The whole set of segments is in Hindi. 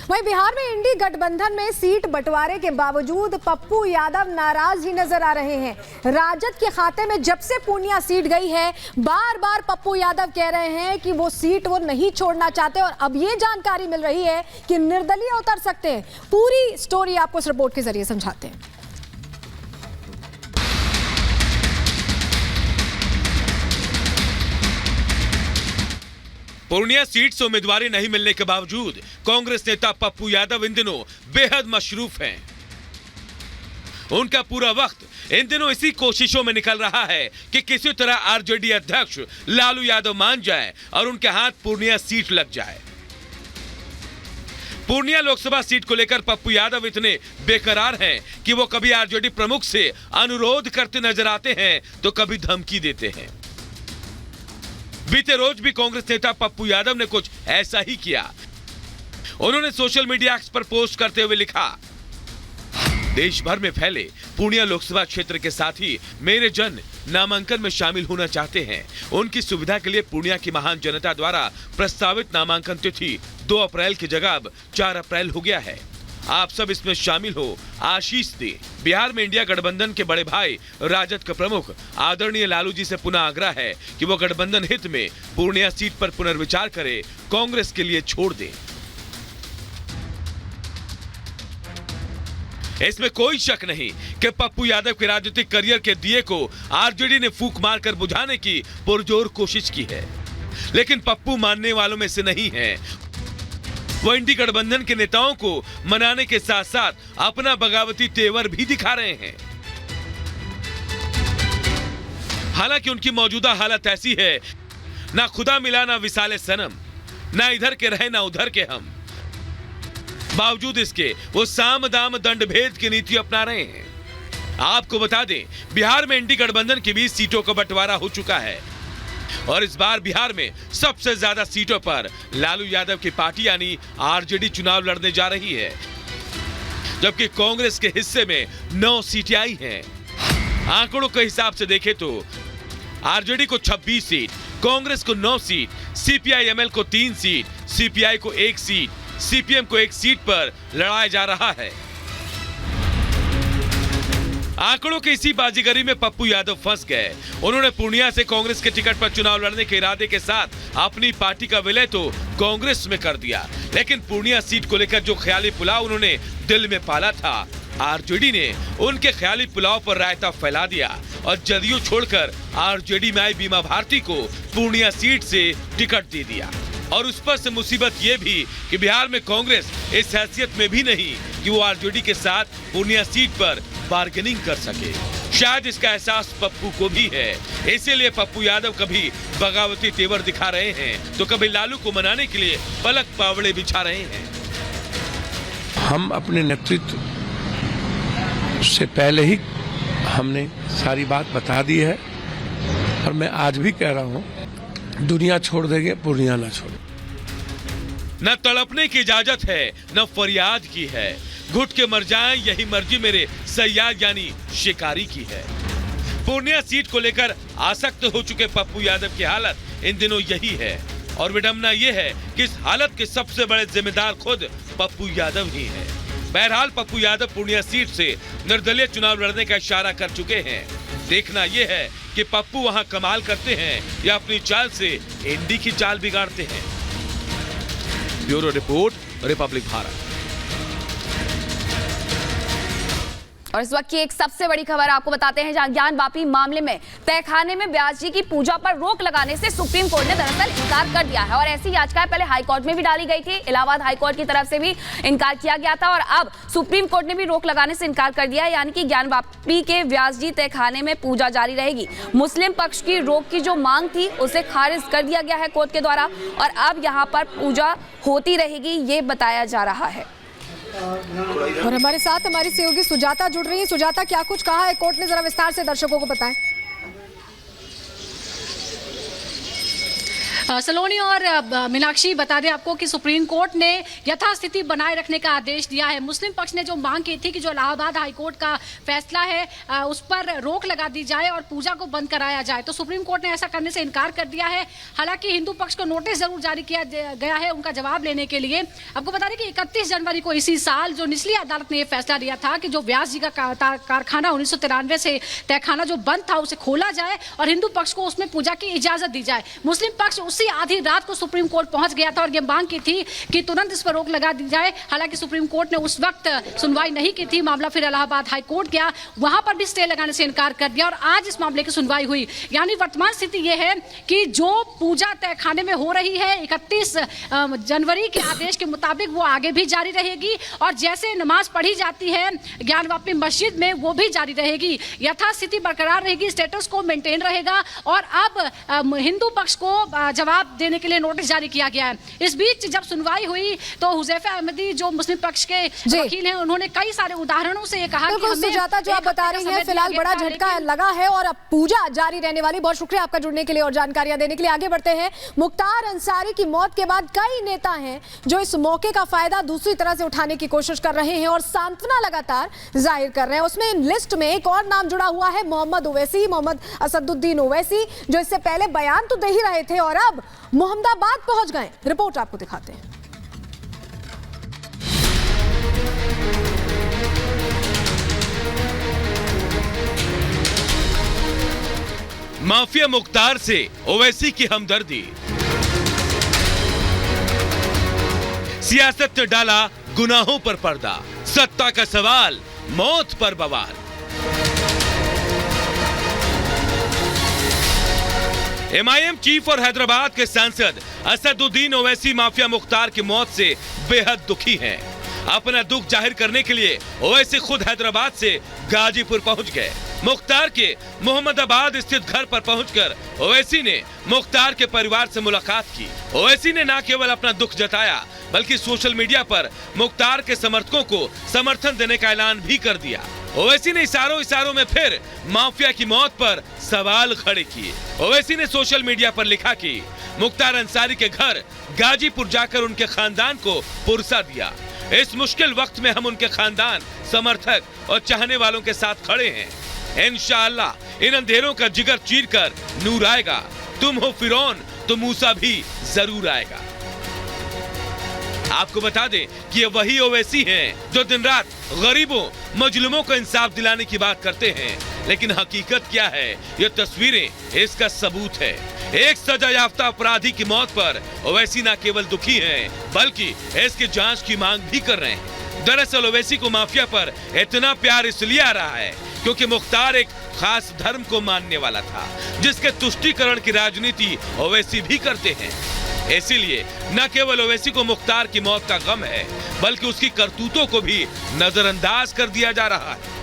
वहीं बिहार में इंडी गठबंधन में सीट बंटवारे के बावजूद पप्पू यादव नाराज ही नजर आ रहे हैं। राजद के खाते में जब से पूर्णिया सीट गई है, बार बार पप्पू यादव कह रहे हैं कि वो सीट वो नहीं छोड़ना चाहते और अब ये जानकारी मिल रही है कि निर्दलीय उतर सकते हैं। पूरी स्टोरी आपको इस रिपोर्ट के जरिए समझाते हैं। पूर्णिया सीट से उम्मीदवारी नहीं मिलने के बावजूद कांग्रेस नेता पप्पू यादव इन दिनों बेहद मशरूफ हैं। उनका पूरा वक्त इन दिनों इसी कोशिशों में निकल रहा है कि किसी तरह आरजेडी अध्यक्ष लालू यादव मान जाए और उनके हाथ पूर्णिया सीट लग जाए। पूर्णिया लोकसभा सीट को लेकर पप्पू यादव इतने बेकरार हैं कि वो कभी आरजेडी प्रमुख से अनुरोध करते नजर आते हैं तो कभी धमकी देते हैं। बीते रोज भी कांग्रेस नेता पप्पू यादव ने कुछ ऐसा ही किया। उन्होंने सोशल मीडिया पर पोस्ट करते हुए लिखा, देश भर में फैले पूर्णिया लोकसभा क्षेत्र के साथ ही मेरे जन नामांकन में शामिल होना चाहते हैं। उनकी सुविधा के लिए पूर्णिया की महान जनता द्वारा प्रस्तावित नामांकन तिथि 2 अप्रैल की जगह अब 4 अप्रैल हो गया है। आप सब इसमें शामिल हो, आशीष दे। बिहार में इंडिया गठबंधन के बड़े भाई राजद के प्रमुख आदरणीय लालू जी से पुनः आग्रह है कि वो गठबंधन हित में पूर्णिया सीट पर पुनर्विचार करे, कांग्रेस के लिए छोड़ दे। इसमें कोई शक नहीं कि पप्पू यादव के राजनीतिक करियर के दिए को आरजेडी ने फूंक मारकर बुझाने की पुरजोर कोशिश की है, लेकिन पप्पू मानने वालों में से नहीं है। वो इंडी गठबंधन के नेताओं को मनाने के साथ साथ अपना बगावती तेवर भी दिखा रहे हैं। हालांकि उनकी मौजूदा हालत ऐसी है, ना खुदा मिला ना विसाले सनम, ना इधर के रहे ना उधर के हम। बावजूद इसके वो साम दाम दंड भेद की नीति अपना रहे हैं। आपको बता दें, बिहार में इंडी गठबंधन की 20 सीटों का बंटवारा हो चुका है और इस बार बिहार में सबसे ज्यादा सीटों पर लालू यादव की पार्टी यानी आरजेडी चुनाव लड़ने जा रही है, जबकि कांग्रेस के हिस्से में 9 सीटें आई हैं। आंकड़ों के हिसाब से देखें तो आरजेडी को 26 सीट, कांग्रेस को 9 सीट, सीपीआई-एमएल को 3 सीट, सीपीआई को 1 सीट, सीपीएम को 1 सीट पर लड़ाया जा रहा है। आंकड़ों की इसी बाजीगरी में पप्पू यादव फंस गए। उन्होंने पूर्णिया से कांग्रेस के टिकट पर चुनाव लड़ने के इरादे के साथ अपनी पार्टी का विलय तो कांग्रेस में कर दिया, लेकिन पूर्णिया सीट को लेकर जो ख्याली पुलाव उन्होंने दिल में पाला था, आरजेडी ने उनके ख्याली पुलाव पर रायता फैला दिया और जदयू छोड़कर आरजेडी में आई बीमा भारती को पूर्णिया सीट से टिकट दे दिया। और उस पर से मुसीबत ये भी कि बिहार में कांग्रेस इस हैसियत में भी नहीं कि वो आरजेडी के साथ पूर्णिया सीट पर बार्गेनिंग कर सके। शायद इसका एहसास पप्पू को भी है, इसीलिए पप्पू यादव कभी बगावती तेवर दिखा रहे हैं तो कभी लालू को मनाने के लिए पलक पावड़े बिछा रहे हैं। हम अपने नेतृत्व से पहले ही हमने सारी बात बता दी है और मैं आज भी कह रहा हूँ, दुनिया छोड़ देंगे, पूर्णिया ना छोड़े। न तड़पने की इजाजत है, न फरियाद की है। घुट के मर जाएं यही मर्जी मेरे सयाद यानी शिकारी की है। पूर्णिया सीट को लेकर आसक्त हो चुके पप्पू यादव की हालत इन दिनों यही है और विडंबना यह है कि इस हालत के सबसे बड़े जिम्मेदार खुद पप्पू यादव ही हैं। बहरहाल पप्पू यादव पूर्णिया सीट से निर्दलीय चुनाव लड़ने का इशारा कर चुके हैं। देखना यह है कि पप्पू वहां कमाल करते हैं या अपनी चाल से इंडी की चाल बिगाड़ते हैं। Bureau report, Republic Bharat. और इस वक्त की एक सबसे बड़ी खबर आपको बताते हैं, जहां ज्ञान वापी मामले में तहखाने में ब्यास जी की पूजा पर रोक लगाने से सुप्रीम कोर्ट ने दरअसल इनकार कर दिया है और ऐसी याचिकाएं पहले हाई कोर्ट में भी डाली गई थी। इलाहाबाद हाई कोर्ट की तरफ से भी इनकार किया गया था और अब सुप्रीम कोर्ट ने भी रोक लगाने से इनकार कर दिया है, यानी कि ज्ञान वापी के व्यास जी तहखाने में पूजा जारी रहेगी। मुस्लिम पक्ष की रोक की जो मांग थी उसे खारिज कर दिया गया है कोर्ट के द्वारा और अब यहाँ पर पूजा होती रहेगी, ये बताया जा रहा है। और हमारे साथ हमारी सहयोगी सुजाता जुड़ रही है। सुजाता, क्या कुछ कहा है कोर्ट ने, जरा विस्तार से दर्शकों को बताएं। सलोनी और मीनाक्षी, बता दें आपको कि सुप्रीम कोर्ट ने यथास्थिति बनाए रखने का आदेश दिया है। मुस्लिम पक्ष ने जो मांग की थी कि जो इलाहाबाद हाईकोर्ट का फैसला है उस पर रोक लगा दी जाए और पूजा को बंद कराया जाए, तो सुप्रीम कोर्ट ने ऐसा करने से इनकार कर दिया है। हालांकि हिंदू पक्ष को नोटिस जरूर जारी किया गया है उनका जवाब लेने के लिए। आपको बता दें कि 31 जनवरी को इसी साल जो निचली अदालत ने यह फैसला दिया था कि जो व्यास जी का कारखाना 1993 से तहखाना जो बंद था उसे खोला जाए और हिंदू पक्ष को उसमें पूजा की इजाजत दी जाए। मुस्लिम पक्ष उसी आधी रात को सुप्रीम कोर्ट पहुंच गया था और यह मांग की थी कि तुरंत इस पर रोक लगा दी जाए। हालांकि सुप्रीम कोर्ट ने उस वक्त सुनवाई नहीं की थी, मामला फिर इलाहाबाद हाई कोर्ट गया, वहां पर भी स्टे लगाने से इनकार कर दिया और आज इस मामले की सुनवाई हुई। यानी वर्तमान स्थिति यह है कि जो पूजा तहखाने में हो रही है 31 जनवरी के आदेश के मुताबिक वो आगे भी जारी रहेगी और जैसे नमाज पढ़ी जाती है ज्ञानवापी मस्जिद में वो भी जारी रहेगी। यथास्थिति बरकरार रहेगी, स्टेटस को मेंटेन रहेगा और अब हिंदू पक्ष को जवाब देने के लिए नोटिस जारी किया गया है। इस बीच जब सुनवाई हुई तो हुज़ैफा अहमदी जो मुस्लिम पक्ष के वकील हैं उन्होंने कई सारे उदाहरणों से ये कहा कि हमें सुजाता, जो आप बता रही हैं फिलहाल बड़ा झटका लगा है और अब पूजा जारी रहने वाली। बहुत शुक्रिया आपका जुड़ने के लिए और जानकारियां देने के लिए। आगे बढ़ते हैं। मुख्तार अंसारी की मौत के बाद कई नेता हैं जो इस मौके का फायदा दूसरी तरह से उठाने की कोशिश कर रहे हैं और सांत्वना लगातार जाहिर कर रहे हैं। उसमें लिस्ट में एक और नाम जुड़ा हुआ है, मोहम्मद ओवैसी, मोहम्मद असदुद्दीन ओवैसी, जो इससे पहले बयान तो दे ही रहे थे और अब मोहम्मदाबाद पहुंच गए। रिपोर्ट आपको दिखाते हैं। माफिया मुख्तार से ओवैसी की हमदर्दी। सियासत ने डाला गुनाहों पर पर्दा, सत्ता का सवाल, मौत पर बवाल। एमआईएम चीफ और हैदराबाद के सांसद असदुद्दीन ओवैसी माफिया मुख्तार की मौत से बेहद दुखी हैं। अपना दुख जाहिर करने के लिए ओवैसी खुद हैदराबाद से गाजीपुर पहुंच गए। मुख्तार के मोहम्मदाबाद स्थित घर पर पहुंचकर ओवैसी ने मुख्तार के परिवार से मुलाकात की। ओवैसी ने न केवल अपना दुख जताया बल्कि सोशल मीडिया पर मुख्तार के समर्थकों को समर्थन देने का ऐलान भी कर दिया। ओवैसी ने इशारों में फिर माफिया की मौत पर सवाल खड़े किए। ओवैसी ने सोशल मीडिया पर लिखा कि मुख्तार अंसारी के घर गाजीपुर जाकर उनके खानदान को पुरसा दिया। इस मुश्किल वक्त में हम उनके खानदान, समर्थक और चाहने वालों के साथ खड़े हैं। इंशाअल्लाह इन अंधेरों का जिगर चीर कर नूर आएगा। तुम हो फिरौन तो मूसा भी जरूर आएगा। आपको बता दें कि ये वही ओवैसी हैं जो दिन रात गरीबों, मजलूमों को इंसाफ दिलाने की बात करते हैं, लेकिन हकीकत क्या है ये तस्वीरें इसका सबूत है। एक सजा याफ्ता अपराधी की मौत पर ओवैसी न केवल दुखी हैं बल्कि इसकी जांच की मांग भी कर रहे हैं। दरअसल ओवैसी को माफिया पर इतना प्यार इसलिए आ रहा है क्योंकि मुख्तार एक खास धर्म को मानने वाला था जिसके तुष्टीकरण की राजनीति ओवैसी भी करते हैं। इसीलिए न केवल ओवैसी को मुख्तार की मौत का गम है बल्कि उसकी करतूतों को भी नजरअंदाज कर दिया जा रहा है।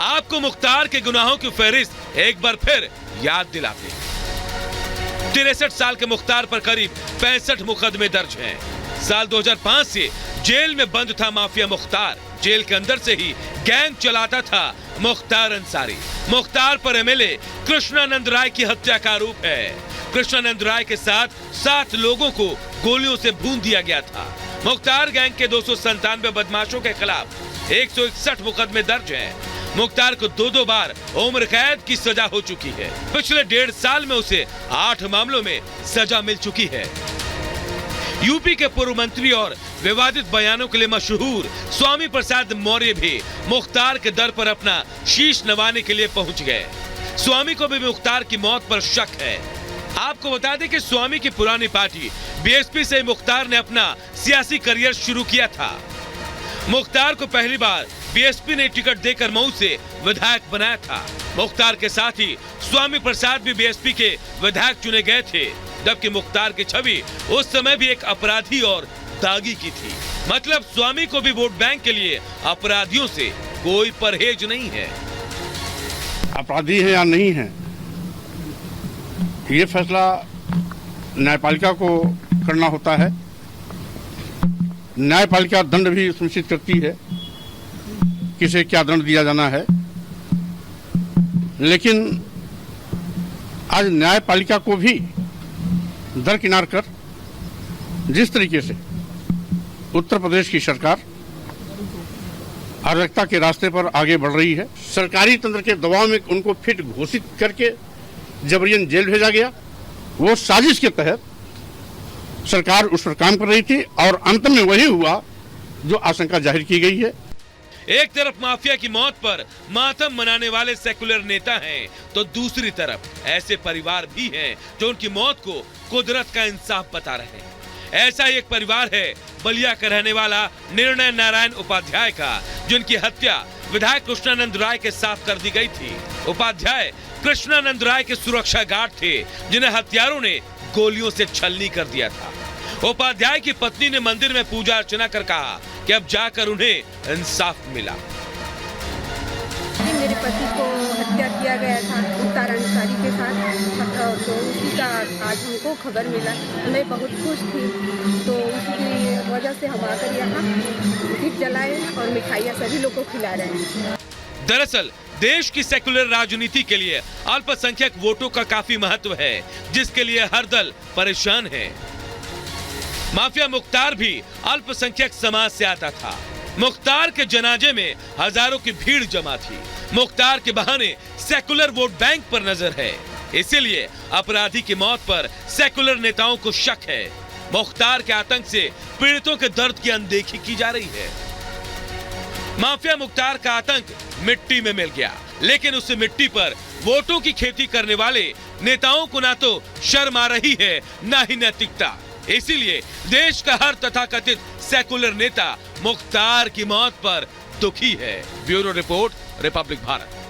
आपको मुख्तार के गुनाहों की फहरिस्त एक बार फिर याद दिलाते हैं। 63 साल के मुख्तार पर करीब 65 मुकदमे दर्ज हैं। साल 2005 से जेल में बंद था माफिया मुख्तार। जेल के अंदर से ही गैंग चलाता था मुख्तार अंसारी। मुख्तार पर एमएलए कृष्णानंद राय की हत्या का आरोप है। कृष्णानंद राय के साथ 7 लोगों को गोलियों से भून दिया गया था। मुख्तार गैंग के 297 बदमाशों के खिलाफ 161 मुकदमे दर्ज हैं। मुख्तार को 2 बार उम्र कैद की सजा हो चुकी है। पिछले 1.5 साल में उसे 8 मामलों में सजा मिल चुकी है। यूपी के पूर्व मंत्री और विवादित बयानों के लिए मशहूर स्वामी प्रसाद मौर्य भी मुख्तार के दर पर अपना शीश नवाने के लिए पहुंच गए। स्वामी को भी मुख्तार की मौत पर शक है। आपको बता दें कि स्वामी की पुरानी पार्टी बीएसपी से मुख्तार ने अपना सियासी करियर शुरू किया था। मुख्तार को पहली बार बीएसपी ने टिकट देकर मऊ से विधायक बनाया था। मुख्तार के साथ ही स्वामी प्रसाद भी बीएसपी के विधायक चुने गए थे, जबकि मुख्तार की छवि उस समय भी एक अपराधी और दागी की थी। मतलब स्वामी को भी वोट बैंक के लिए अपराधियों से कोई परहेज नहीं है। अपराधी है या नहीं है, ये फैसला न्यायपालिका को करना होता है। न्यायपालिका दंड भी सुनिश्चित करती है किसे क्या दंड दिया जाना है, लेकिन आज न्यायपालिका को भी दरकिनार कर जिस तरीके से उत्तर प्रदेश की सरकार अराजकता के रास्ते पर आगे बढ़ रही है, सरकारी तंत्र के दबाव में उनको फिट घोषित करके जबरियन जेल भेजा गया। वो साजिश के तहत सरकार उस पर काम कर रही थी और अंत में वही हुआ जो आशंका जाहिर की गई है। एक तरफ माफिया की मौत पर मातम मनाने वाले सेकुलर नेता हैं, तो दूसरी तरफ ऐसे परिवार भी हैं जो उनकी मौत को कुदरत का इंसाफ बता रहे हैं। ऐसा ही एक परिवार है बलिया का रहने वाला निर्णय नारायण उपाध्याय का, जिनकी हत्या विधायक कृष्णानंद राय के साथ कर दी गई थी। उपाध्याय कृष्णानंद राय के सुरक्षा गार्ड थे, जिन्हें हत्यारों ने गोलियों से छलनी कर दिया था। उपाध्याय की पत्नी ने मंदिर में पूजा अर्चना कर कहा कि अब जाकर उन्हें इंसाफ मिला। मेरे पति को हत्या किया गया था उत्तराधिकारी के साथ, तो उसी का आज हमको खबर मिला। मैं बहुत खुश थी, तो उसकी वजह से हम आकर यहाँ दीप जलाए और मिठाइयाँ सभी लोग को खिला रहे हैं। दरअसल देश की सेकुलर राजनीति के लिए अल्पसंख्यक वोटों का काफी महत्व है, जिसके लिए हर दल परेशान है। माफिया मुख्तार भी अल्पसंख्यक समाज से आता था। मुख्तार के जनाजे में हजारों की भीड़ जमा थी। मुख्तार के बहाने सेकुलर वोट बैंक पर नजर है, इसीलिए अपराधी की मौत पर सेकुलर नेताओं को शक है। मुख्तार के आतंक से पीड़ितों के दर्द की अनदेखी की जा रही है। माफिया मुख्तार का आतंक मिट्टी में मिल गया, लेकिन उस मिट्टी पर वोटों की खेती करने वाले नेताओं को ना तो शर्म आ रही है, ना ही नैतिकता। इसीलिए देश का हर तथाकथित सेकुलर नेता मुख्तार की मौत पर दुखी है। Bureau report, Republic Bharat.